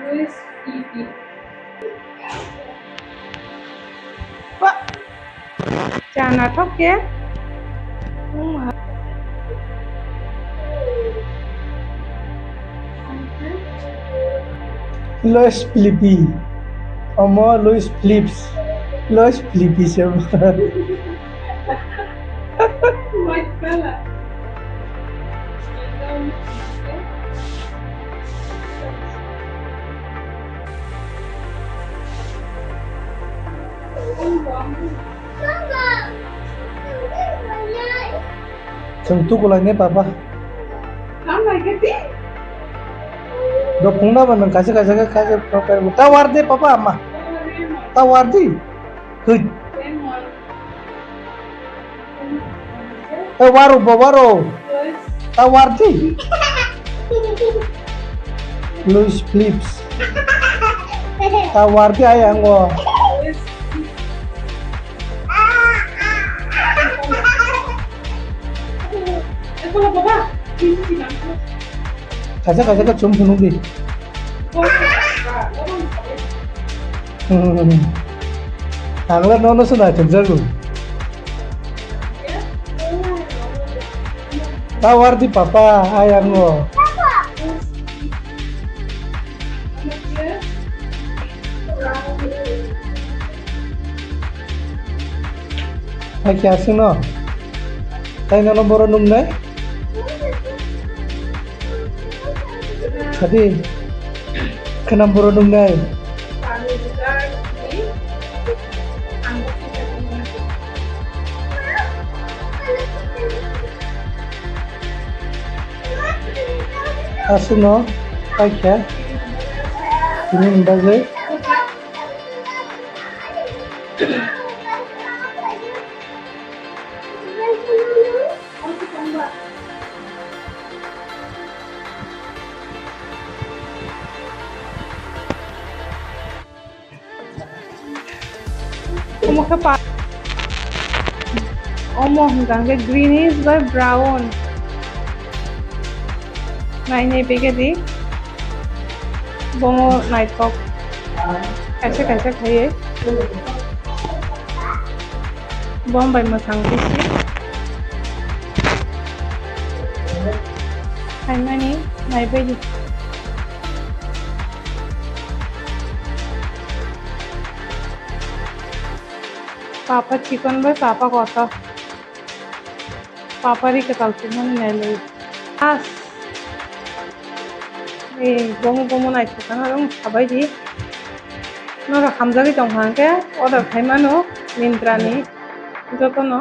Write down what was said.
Luis Pipi. What? Chana thóc kia. Lois Flippy. Ama Lois Flips. Lois Flippy siapa? Maitang. Chung tu kulangnya papa. Khailai cái tí. Do pungna mana kasih proper. Tawar deh papa ama. Tawar deh. Hud. Waro. Tawar deh. Lois Flips. Tawar deh ayang gua. Kalau papa, ini tidak. Kasih Chung punung deh. Angler nono sudah cenderung. Tawar di papa ayang gua. Lagi asing no. Tayo na nomor nung na. Tadi ke nomor nung na. Asing no. Kaya ini bagay. Gange greenish by brown. नहीं पीके दी बोमो night Kock कैसे खाइए बम by Mathang PC खाइमानी नाइ बायदि पापा chicken bye पापा कथा पापारी के ताल मन नहीं आस bomo naik ke sana dong sabai di nora hamzagi tong hangke order thaimano mintra ni joto no